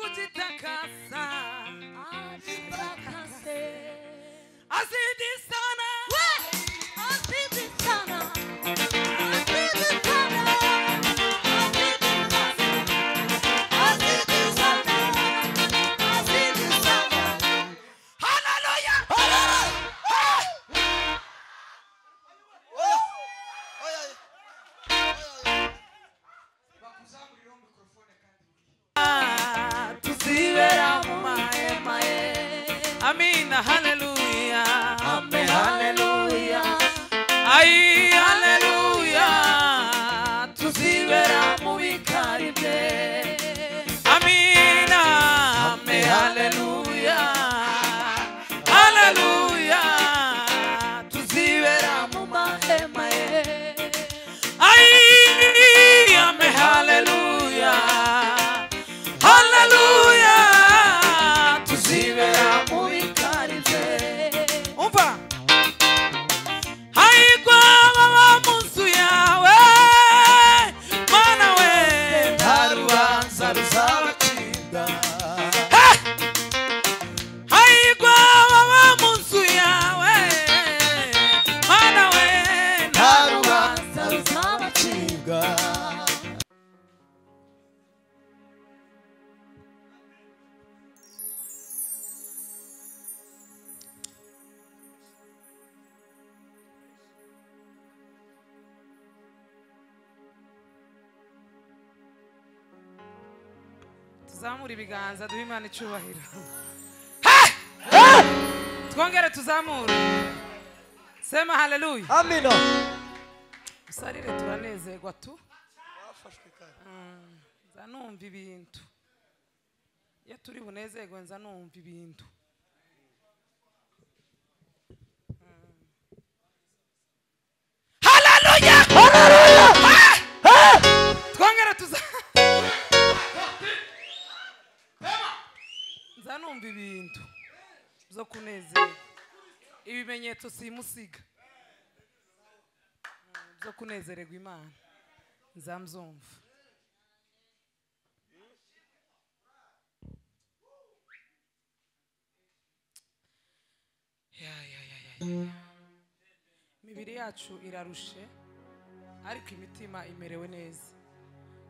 kujitakasa Azidi sana Amina, hallelujah. Amen, hallelujah. Ay, hallelujah. Tuzibera mu bikari bye. Amina, amen, hallelujah. Hallelujah. Tuzibera mu mahema ye. Ay, amen, hallelujah. Hallelujah. Tuzibera mu bikari bye. Umva. Haigwa baba munzu yawe Mana we ntarubanza ruzabacinda Haigwa baba munzu yawe Mana we ntarubanza ruzabacinda Tuzamura ibiganza duhe Imana icyubahiro. Twongere tuzamure. Sema haleluya. Amina. Usarire turanezerwa tu. Nza numva ibintu. Iyo turi bunezerwe nza numva ibintu. Haleluya. Haleluya. Twongere tuzamure. Numva ibintu byo kunezerwa ibimenyetso simusiga byo kunezererwa Imana nzamzumva imibiri yacu irarushe ariko imitima imerewe neza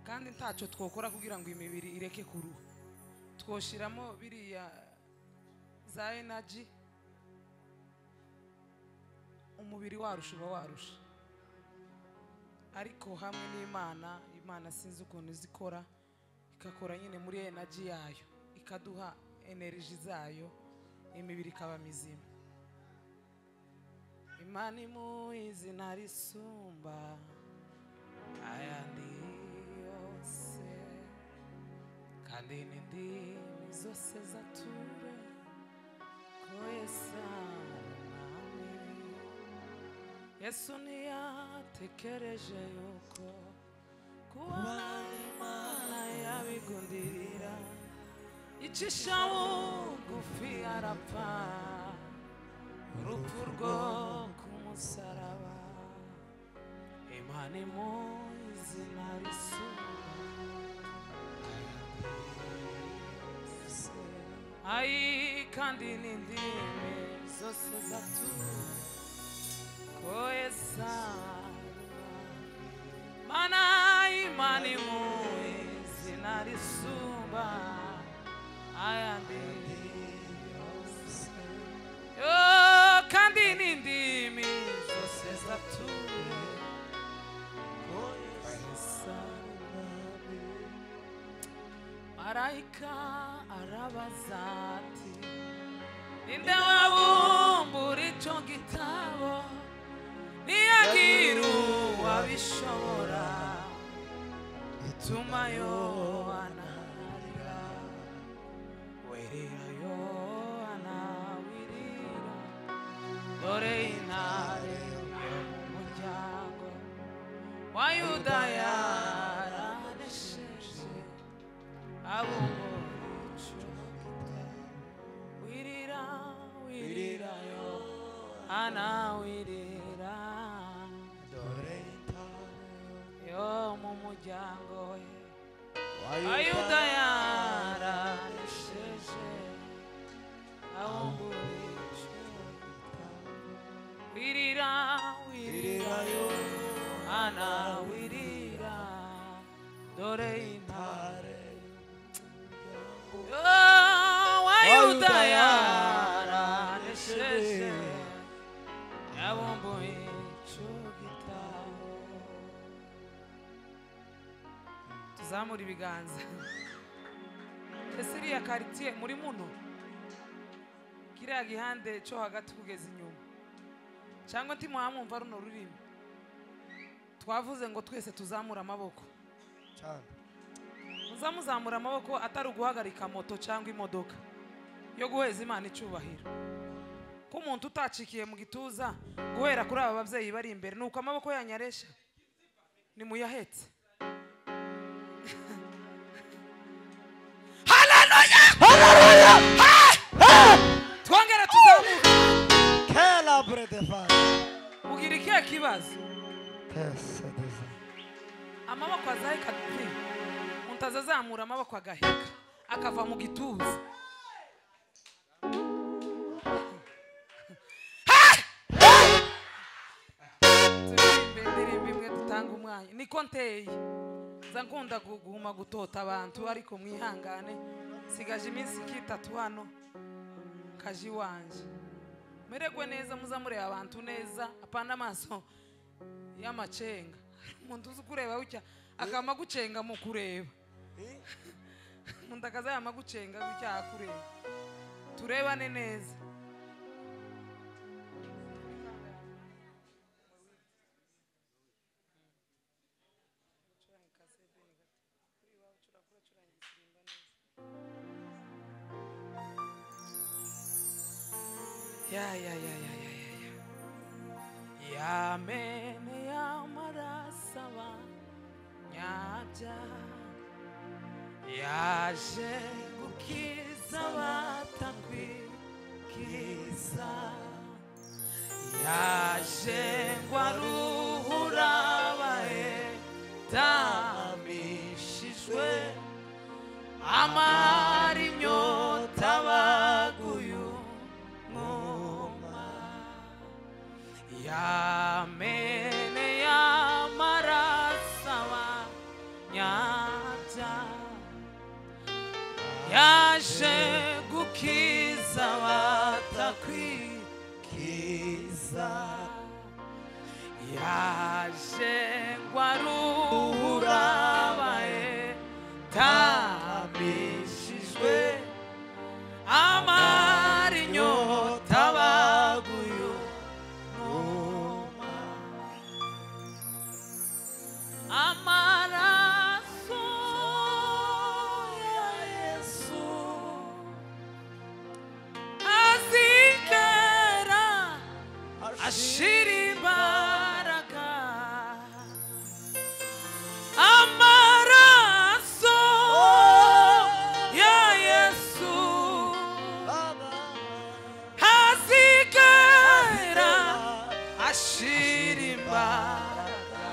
kandi ntacyo twokora kugira ngo imibiri ireke kuruha twoshiramo biriya za energy umubiri warusha uba warusha ariko hamwe n'Imana Imana sinzi ukuntu zikora ikakora nyine muri energy yayo ikaduha energy zayo imibiri ikaba mizima Imana mu izina risumba ayandi yose kandi n'indimi zose zature ko Yesu ntiyatekereje yuko kuba Imana yabigundirira icisha bugufi arapfa urupfu rwo ku musaraba Imana mu izina risumba Ay kandi n'indimi zose zature ko Mana Imana mu izina risumba ayandi yose kandi n'indimi zose zature ko Marayika arabaza ati ninde wabumbura icyo gitabo niyagira uwabishobora ituma Yohana arira werera Yohana wirira dore intare yo mu muryango wa Yuda yaranesheje wirira wirira Yohana wirira dore intare yo mu muryango wa Yuda yaranesheje dore intare wayuda yaranesheje yabomboye ico gitabo. Tuzamura ibiganza. Ese iriya quartier muri muno kiriya gihande cyo hagati kugeza inyuma cyangwa ntimuhamumva runo rurimi twavuze ngo twese tuzamura amaboko cyane. Muzamuzamura amaboko atari uguhagarika moto cyangwa imodoka yo guheza Imana icyubahiro. Ko umuntu utacikiye mu gituza guhera kuri aba bavyeyi bari imbere nuko amaboko yanyaresha ni muyahetse. Haleluya! Twongera tuzamuka. Kela bredefa. Ugira ikihe kibazo? Pesa deza. Amaboko azahika dupi. Umuntu azazamura amaboko agaheka akava mu gituza. Ndirimbe imwe dutanga umwanya. Niko nteye. Zankunda guhuma gutota abantu ariko mwihangane. Sigaje iminsi kitatu hano kaji wanje. Meregwe neza muzamure abantu neza apana amaso y'amacenga. Umuntu uzi kureba ucya akama gucenga mu kureba. Umuntu akaza yama gucenga ucya akureba. Turebane neza. Ya mene ya marasaba nyabya yaje gukiza batakwikiza yaje ngwaruhura bahetamishijwe amara inyota baguyu ya mene ya marasaba nyabya yaje gukiza batakwikiza yaje ngwaruhura bahetamishijwe amara inyota baguyu amaraso ya Yesu azigera ashira imbaraga. Amaraso ya Yesu azigera ashira imbaraga.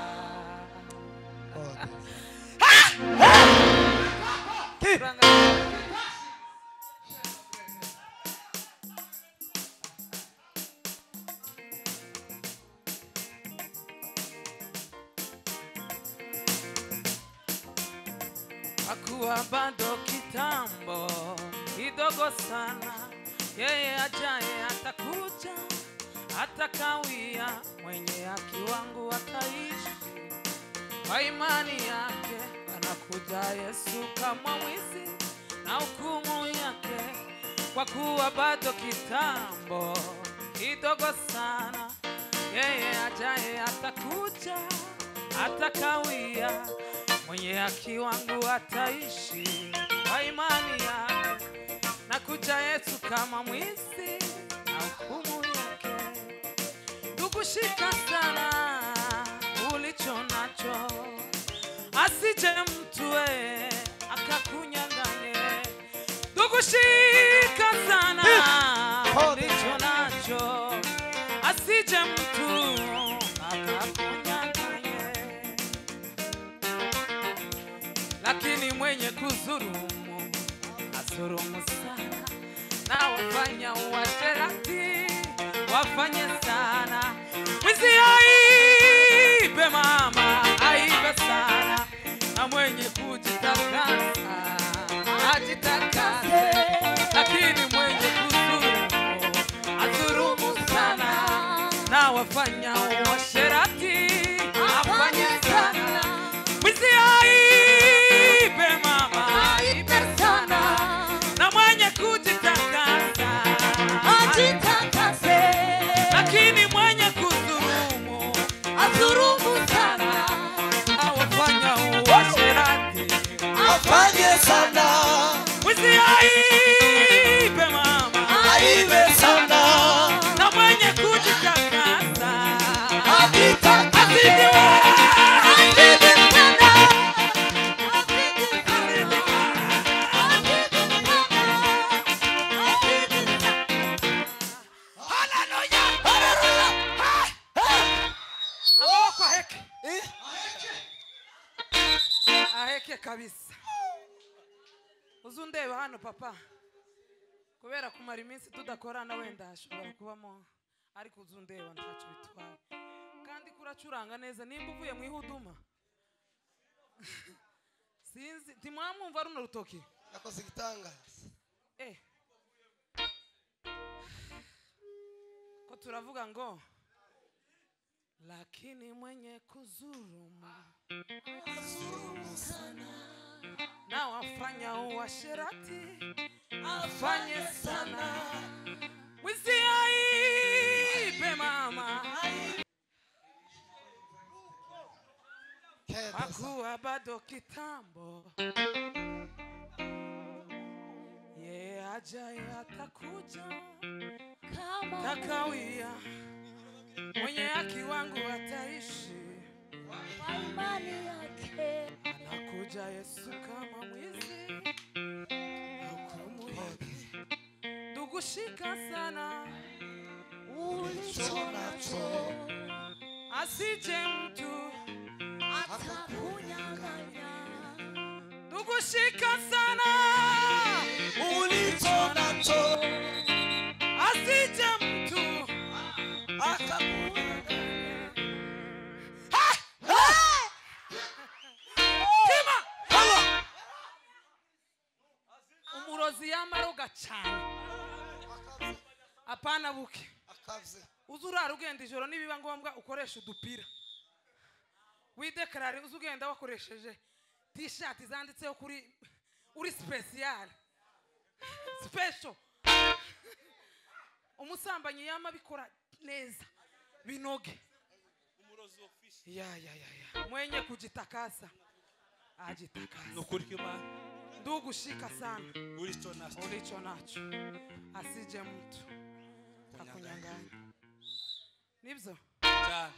Akuwa bado kitambo kidogo sana, yeye ajaye atakuja, atakawia, mwenye haki wangu ataishi kwa imani yake. Anakuja Yesu kama mwizi na hukumu yake, kwa kuwa bado kitambo kidogo sana, yeye ajaye atakuja, atakawia, mwenye haki wangu ataishi kwa imani yake. Nakuja Yesu kama mwizi na hukumu yake. Ndugu, shika sana ulicho nacho, asije mtu akakunyang'anye. Ndugu, shika sana ulicho nacho, asije mtu akakunyang'anye. Lakini mwenye kuzurumu azurumu sana, na wafanya uasherati wafanye sana. Mwizi aibe mama, aibe sana, na mwenye mwenye kujitakasa ajitakase, lakini mwenye kudhulumu adhulumu sana, na wafanya uasherati afanye sana. Mwizi aibe mama, aibe sana, na mwenye kujitakasa ajitakase, lakini mwenye kudhulumu adhulumu sana, na wafanya uasherati afanye sana. Mwizi aibe mama, aibe sana, na mwenye kujitakasa ajitakase. Aheke kabisa. Uzundeba hano papa, kubera kumara iminsi tudakorana wenda ashobora kubamo, ariko uzundeba ntacyo bitwaye, kandi kuracuranga neza. Nimba uvuye mu ihuduma sinzi timwamumva runo rutoki yakoze igitangaza. Ko turavuga ngo lakini mwenye kudhulumu sana, na wafanya uasherati afanye sana. Mwizi aibe mama, hakuwa bado kitambo, ye ajaye atakuja takawia, mwenye haki wangu ataishi kwa imani yake. Anakuja Yesu kama mwizi, hukumu yake. Ndugu, shika sana ulicho nacho, asije mtu akakunyang'anya. Ndugu, shika sana ulicho nacho, asije mtu akakunyang'anya. Umurozi yamaroga cyane apana buke akaze. Uzurara ugenda ijoro nibiba ngombwa ukoresha udupira widekarare, uzugenda wakoresheje t-shirt zanditseho kuri uri special umusambanyi yama bikora neza binoge. Umurozi official ya mwenye kujitakasa ajitakasa. Nukuri kima Ndugu, shika sana ulicho nacho, asije mtu akunyang'anya. Nibyo cyane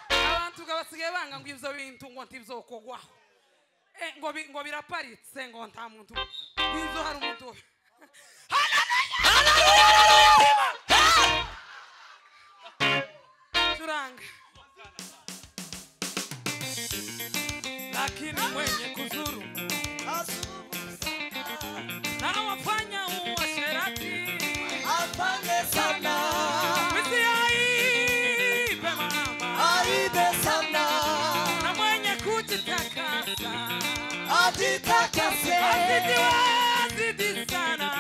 abantu basigaye banga ngo ivyo bintu ngo ntivyokogwaho, ngo biraparitse, ngo nta muntu ngivyo hari umuntu. Turanga lakini mwenye kudhulumu na wafanya uasherati afanye sana. Mwizi aibe mama, aibe sana, na mwenye kujitakasa ajitakase, azidi sana,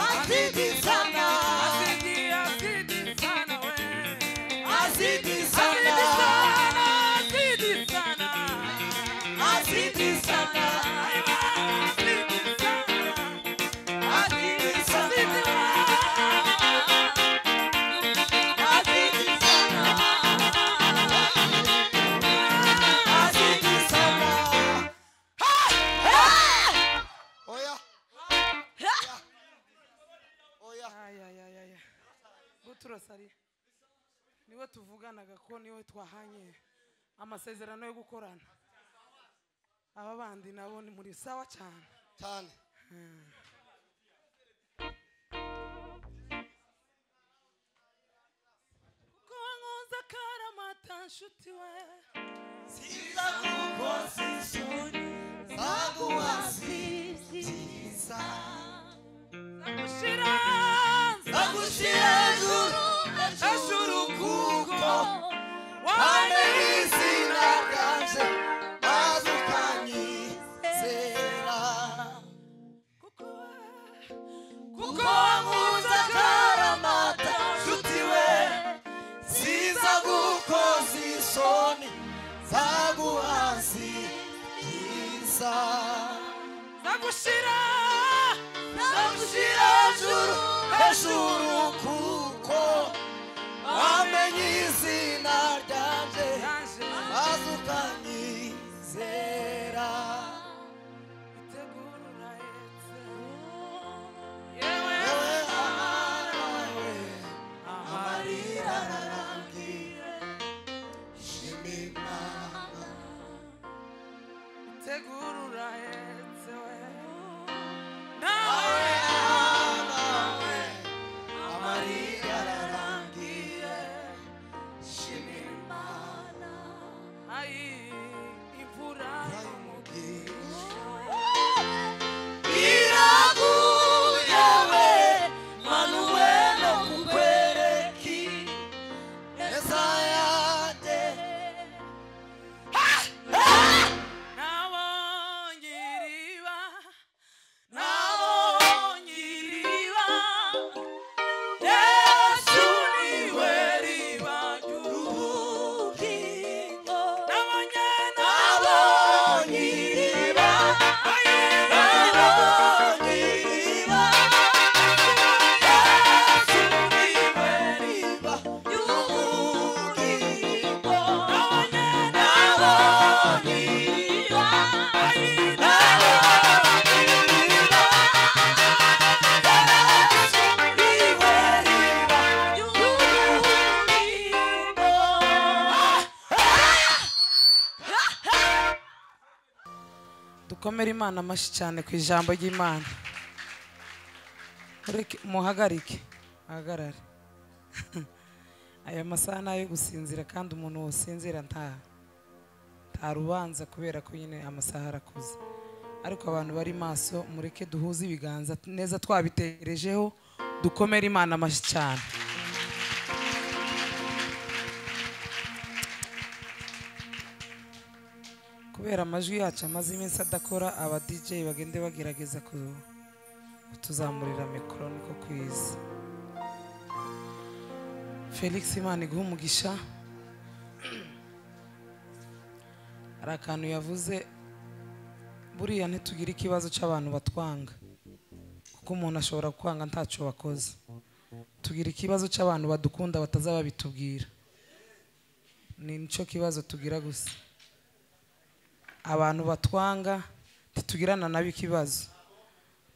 azidi sana, azidi sana we, azidi sana, azidi sana, azidi sana, Buturasari niwe tuvuganaga ko niwe twahanye amasezerano yo gukorana. Aba bandi nabo ni muri sawa cyane cyane. Kongoza karamata nshuti we, Siza kuposishoni sagu wasisiza zagushira zagushira wamenye izina ryanje maze ukanyizera kuko wankunze akaramata nshuti we siza gukoza isoni zaguhasi isa zagushira hejuru kuko wamenye izina ryanje maze ukanyizera itegura hetse yewe amawe amarira ararangiye shima Imana itegura hetse we nawe amawe amarira ararangiye shima Imana ayi imvura iraguye we manuwelo kukwereki neza yanjye nabonye iriba nabonye iriba Yesu niwe riba ry'ubugingo nabonye nabonye iriba nabonye iriba Yesu niwe riba ry'ubugingo nabonye iriba dukomere Imana amashyi cyane ku ijambo ry'Imana. Muhagarike hagarare. Aya masaha ni ayo gusinzira kandi umuntu wosinzira nta rubanza kubera ko nyine amasaha arakuze, ariko abantu bari maso mureke duhuze ibiganza neza twabitekerejeho dukomere Imana amashyi cyane. Kubera amajwi yacu amaze iminsi adakora, aba DJ bagende bagerageza kutuzamurira mikoro niko kwiza. Felix Imana iguha umugisha. Hari akantu yavuze, buriya ntitugira ikibazo cy'abantu batwanga kuko umuntu ashobora kwanga ntacyo wakoze. Tugira ikibazo cy'abantu badukunda batazaba bitubwira, ni nicyo kibazo tugira gusa. Abantu batwanga ntitugirana nabo ikibazo,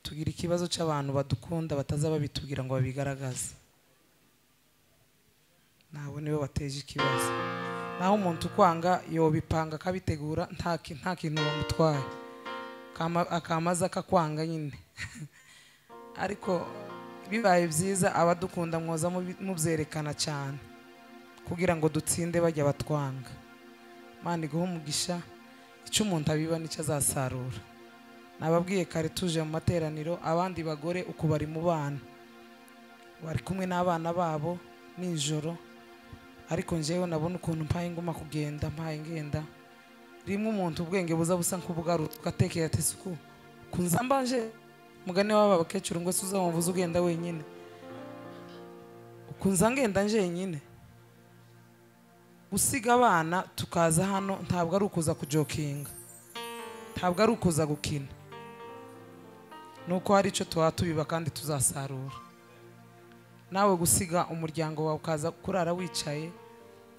tugira ikibazo cy'abantu badukunda batazaba bitubwira ngo babigaragaze. Nabo nibo bateje ikibazo. Naho umuntu ukwanga yobipanga akabitegura nta kintu bamutwaye, akamaza akakwanga nyine. Ariko bibaye byiza abadukunda mwoza mubyerekana cyane kugira ngo dutsinde bajya batwanga. Imana iguha umugisha. Icyo umuntu abiba nicyo azasarura. Nababwiye kare tuje mu materaniro, abandi bagore uko bari mu bana bari kumwe n'abana babo nijoro, ariko njyewe nabona ukuntu mpaye nguma kugenda mpaye ngenda, rimwe umuntu ubwenge buza busa nk'ubugaruka ugatekera ati suku kunza mbanje mugane w'aba bakecuru ngo suza muvuze ugenda wenyine, ukunza ngenda njenyine. Gusiga abana tukaza hano ntabwo ari ukuza kujokinga, ntabwo ari ukuza gukina, nuko hari icyo tubiba kandi tuzasarura. Nawe gusiga umuryango wawe ukaza kurara wicaye,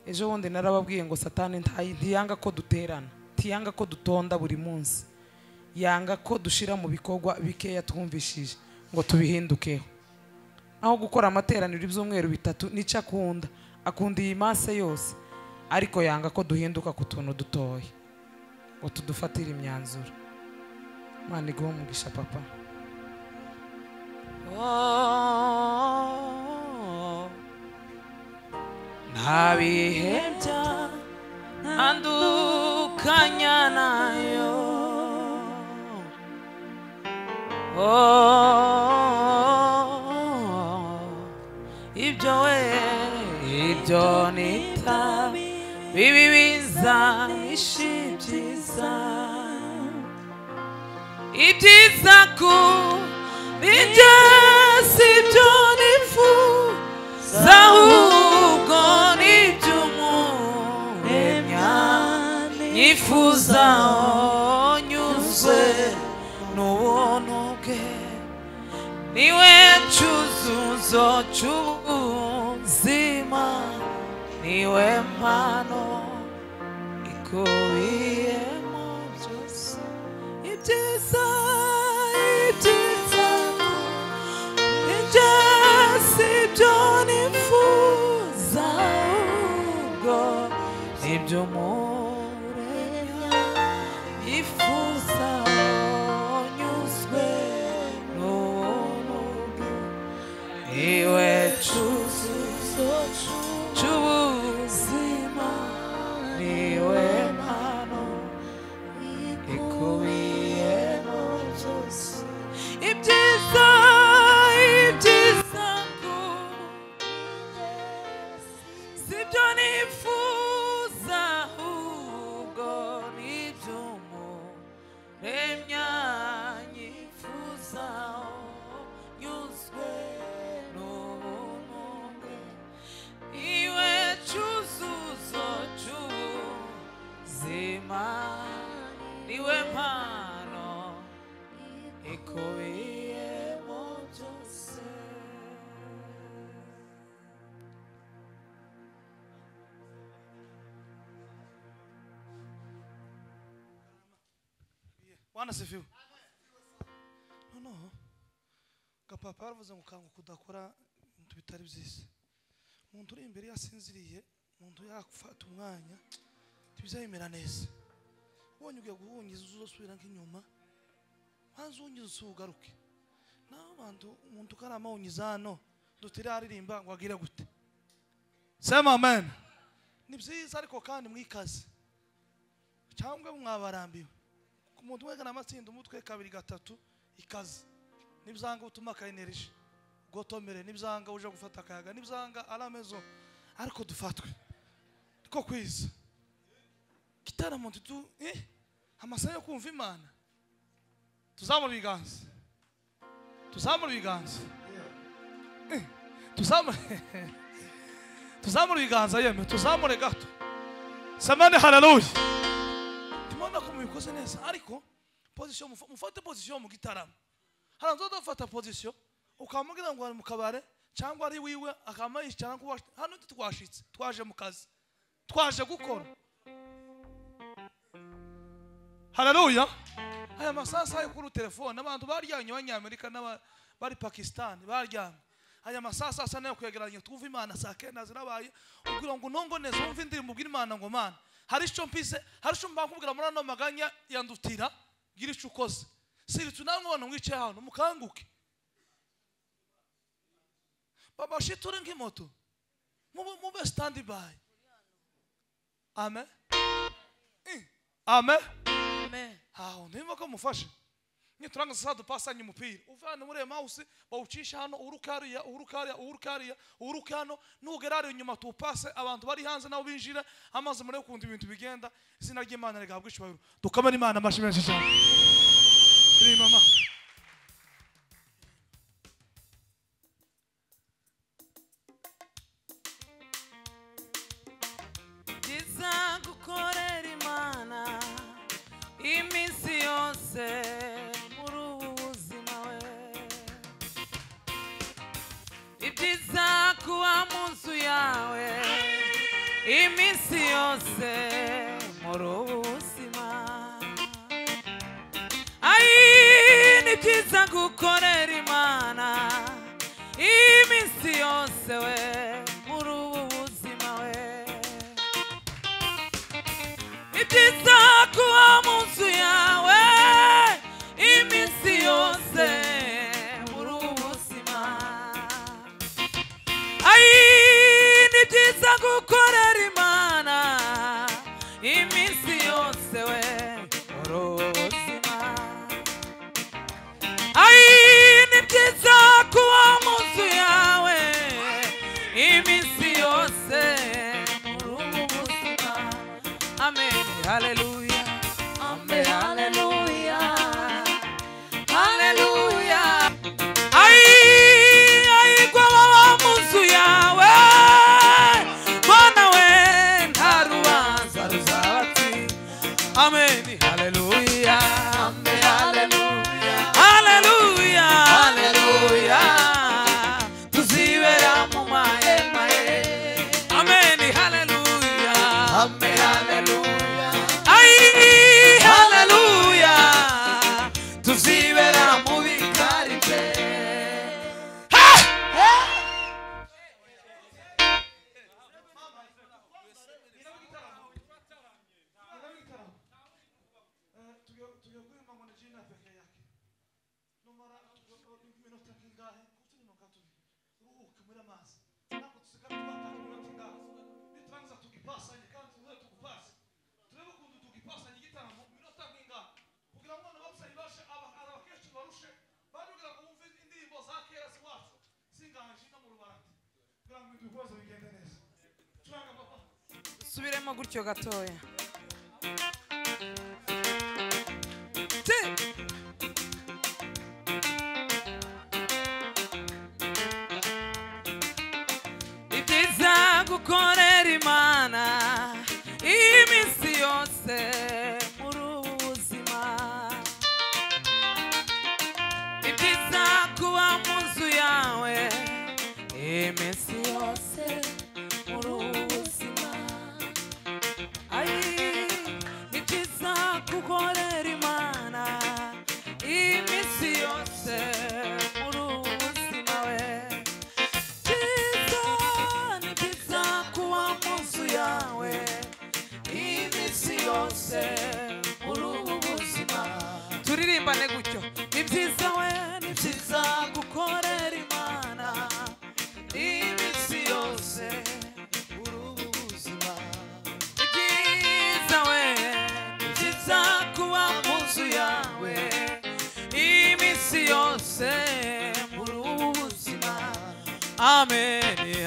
ejo bundi narababwiye ngo Satani ntiyanga ko duterana, ntiyanga ko dutonda buri munsi, yanga ko dushira mu bikorwa bikeya twumvishije ngo tubihindukeho. Aho gukora amateraniro ibyumweru bitatu nicyo akunda iyi mase yose, ariko yanga ko duhinduka ku tuntu dutoya ngo tudufatire imyanzuro. Imana iguhe umugisha papa. Nta bihe ntandukanya nayo, ibyo nitabi bibi bizanisha ibyiza ibyiza kuri njye si byo nifuza ahubwo ni iby'Umuremyi nifuza nyuzwe n'ubuntu bwe niwe cyuzuzo cy'ubuzima niwe mpano ikubiyemo byose ibyiza ibyiza ibyo si byo nifuza ahubwo iby'Umuremyi yifuza nyuzwe n'ubuntu bwe niwe cyuzuzo cy'ubuzima niwe mpano ikubiyemo byose ibyiza ibyiza si byo nifuza ahubwo ni iby'Umuremyi yifuza nyuzwe n'ubuntu bwe iwe cyuzuzo cy'ubuzima niwe mpano ikubiyemo byose Bwana sifiwe. Noneho gapapa yaravuze ngo kanguka udakora ibintu bitari byiza. Umuntu uri imbere yasinziriye, umuntu yakufata umwanya tibizayimera neza. Ubonye ugiye guhungiza uzosubira nk'inyuma, hanze ungiza usugaruke. Naho bantu umuntu karama ungiza hano dutira aririmba ngo agire gute. Sema amen. Ni byiza ariko kandi mwikaze. Cyangwa mwabarambiwe. Umuntu wegana amatsinda umutwe kabiri gatatu ikaze. Nibzanga utuma kayinerisha. Gotomere nibzanga uje gufata akayaga nibzanga aramezo ariko dufatwe. Ko kwiza. Kitara muntu tu amasaya yo kumva Imana. Tuzamura ibiganza. Tuzamura ibiganza. Tuzamura ibiganza yeme tuzamure gato. Samane haleluya. Timona kumikoze neza ariko position mufate position mu gitaramo. Haranzo dafata position ukamugira ngo ari mu kabare cyangwa ari wiwe akamayishana ko hano twashitse twaje mu kazi twaje gukora. Haleluya. Aya masasa yo kuri telefone abantu baryanye abanyamerika bari Pakistan baryanye. Aya masasa asa nayo kwegeranya twumva Imana saa 9 zirabaye ubwira ngo nongo neza umva indirimbo ubwira Imana ngo Mana hari icyo mpise hari icyo mbakubwira muri no maganya yandutira gira icyo ukoze siri tunamubona mwice hano mukanguke baba shiture nk'imoto mube stand by. Amen. Amen. amen Aho ndimo ko mufashe nituranga sasa dupasanye umupira uvana muri mouse bawucisha hano urukano nugerare inyuma tupase abantu bari hanze nabo binjira amaze muri kundi ibintu bigenda izina ry'Imana rigabwa ishobora dukamera Imana amashimenshi cyane kuri mama Kiza gukorera Imana iminsi yose muri ubu buzima we ibyiza kuba mu nzu yawe iminsi yose muri ubu buzima ni byiza gukorera Imana iminsi yose we muri ubu buzima we ibyiza kuba mu nzu yawe iminsi yose muri ubu buzima ni byiza gukorera Imana iminsi yose we muri ubu buzima ni byiza kuba mu nzu yawe iminsi yose muri ubu buzima jina pekee yake. No mara minota kingahe kutuni no katuni. Ruhuke muri amazi. Nako tusigara twataka minota kingahe. Nitranza tukipasa ni kandi tuwe tukupasa. Turebe kundu tukipasa ni gitaramo minota kingahe. Kugira ngo n'abapsayi bashe abakesha barushe bavugira ko umve indirimbo za kera ziwacu. Singanje no mu rubarati. Kugira ngo ibibazo bigende neza. Turanga papa. Subiremo gutyo gatoya. Ibyiza gukorera Imana iminsi yose muri ubu buzima. Ibyiza kuba mu nzu yawe iminsi yose muri ubu buzima. Ni byiza gukorera Imana iminsi yose muri ubu buzima we. Ni byiza kuba mu nzu yawe iminsi yose muri ubu buzima. Turirimbane gutyo. Ni byiza we, ni byiza gukorera Imana iminsi yose muri ubu buzima. Ni byiza we, ni byiza kuba mu nzu yawe iminsi yose muri ubu buzima. Amen,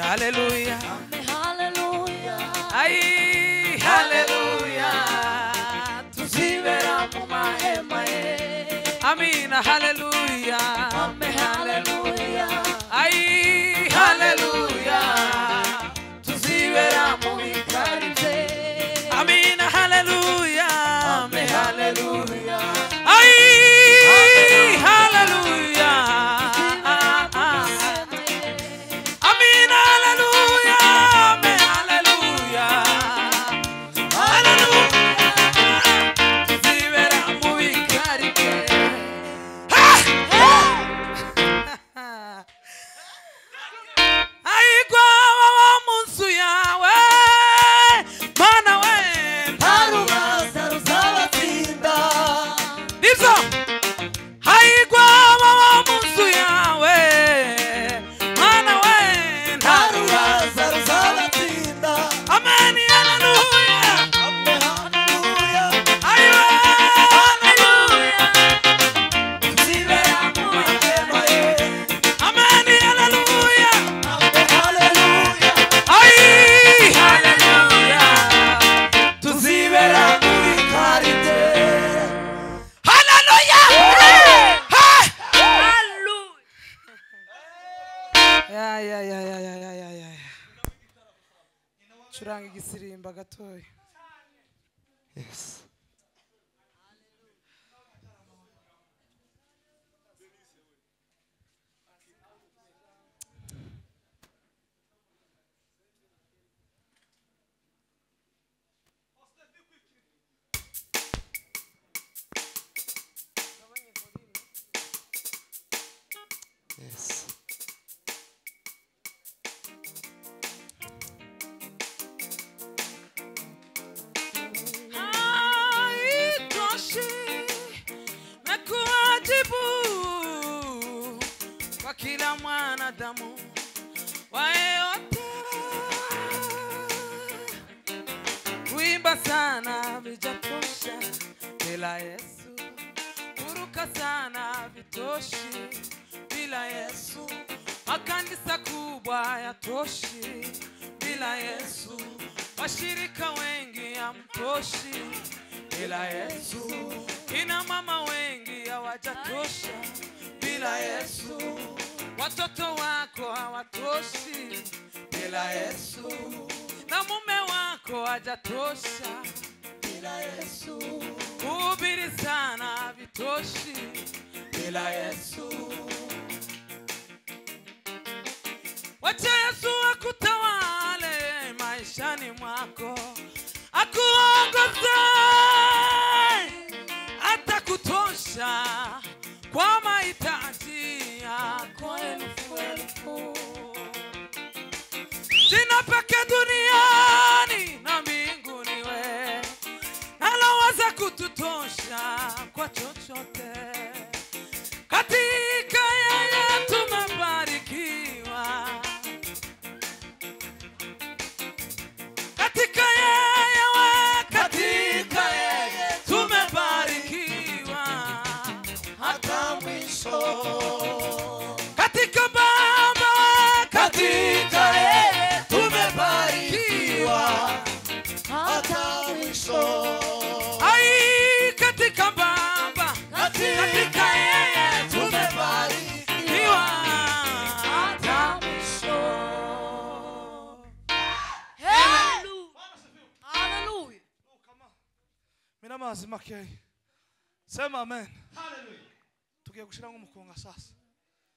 haleluya. Ay, haleluya. Tuzibera mu mahema ye. Amina, haleluya. Haleluya. Ay, haleluya. Tuzibera mu bikari bye. Amina, haleluya. Haleluya. Ay, haleluya. Amina, haleluya. Haleluya. Haleluya. Tuzibera mu bikari bye. Aigwa wa mu nzu yawe Mana we Harubaza ruzabatsinda. nibyo. Aigwa wa mu nzu yawe Mana we Harubaza ruzabatsinda. Amen, haleluya. Haleluya. Aywa, haleluya. Tuzibera mu mahema ye. Amen, haleluya. Haleluya. Ay, haleluya. Tuzibera Tuzibera mu bikari bye. haleluya. Ya. Curanga igisirimba gatoya. Yes. Yes. Haitoshi na kuwajibu kwa kila mwanadamu wa yeyote. Kuimba sana vijatosha bila Yesu, kuruka sana vitoshi bila Yesu, makanisa kubwa yatoshi bila Yesu, washirika wengi hamtoshi bila Yesu, kina mama wengi hawajatosha bila Yesu, watoto wako hawatoshi bila Yesu, na mume wako hajatosha bila Yesu, kuhubiri sana vitoshi bila Yesu. Wacha Yesu akutawale maishani mwako, akuongoze, atakutosha kwa mahitaji yako elfu. Jina pekee duniani na mbinguni we, naloweza kututosha kwa chochote. amazi makeya. Sema amen. Tugiye gushira nk'umukunga sasa.